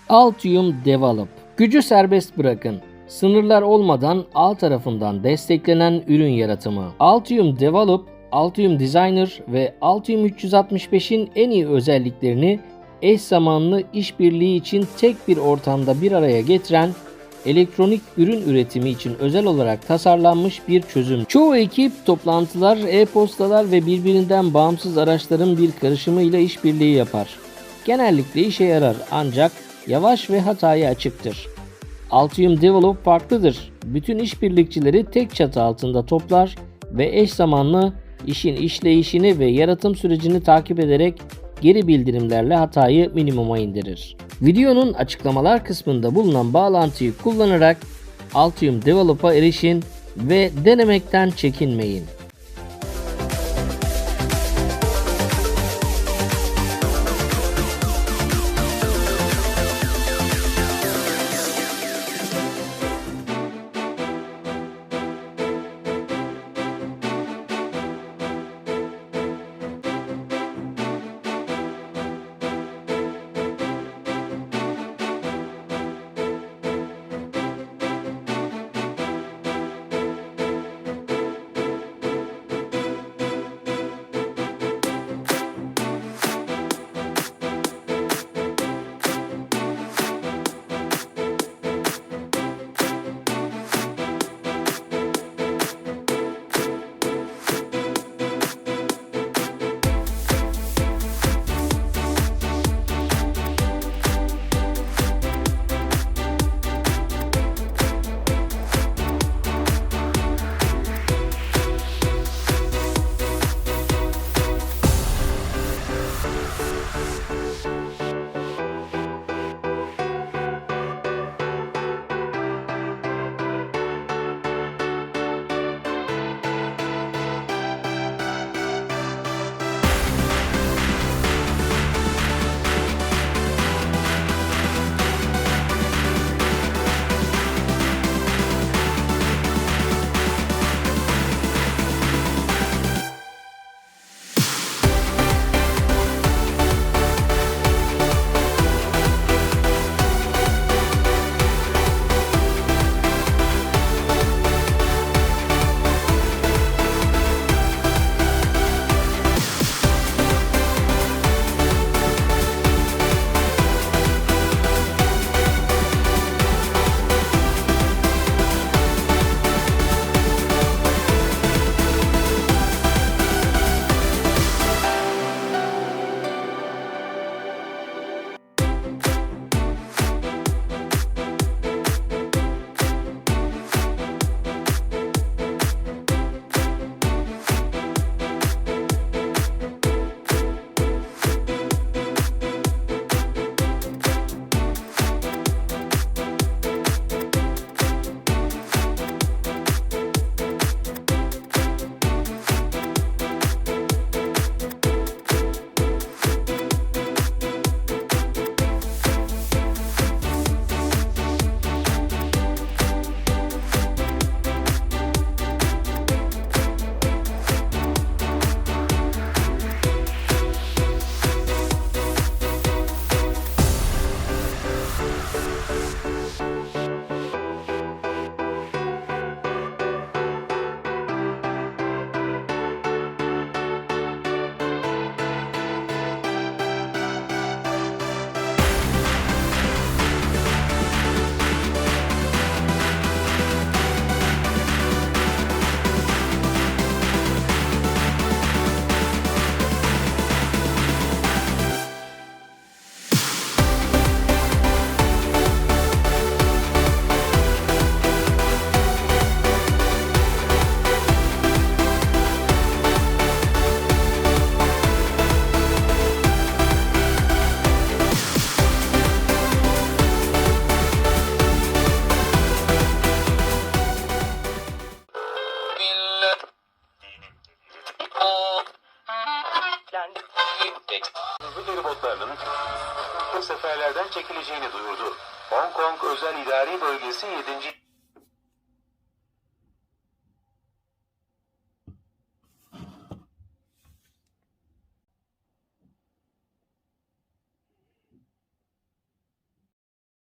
Altium Develop. Gücü serbest bırakın. Sınırlar olmadan ağ tarafından desteklenen ürün yaratımı. Altium Develop, Altium Designer ve Altium 365'in en iyi özelliklerini eş zamanlı işbirliği için tek bir ortamda bir araya getiren elektronik ürün üretimi için özel olarak tasarlanmış bir çözüm. Çoğu ekip toplantılar, e-postalar ve birbirinden bağımsız araçların bir karışımıyla işbirliği yapar. Genellikle işe yarar ancak yavaş ve hataya açıktır. Altium Develop farklıdır. Bütün işbirlikçileri tek çatı altında toplar ve eş zamanlı işin işleyişini ve yaratım sürecini takip ederek geri bildirimlerle hatayı minimuma indirir. Videonun açıklamalar kısmında bulunan bağlantıyı kullanarak Altium Develop'a erişin ve denemekten çekinmeyin. hızlı feribotlarının seferlerden çekileceğini duyurdu. Hong Kong Özel İdari Bölgesi 7.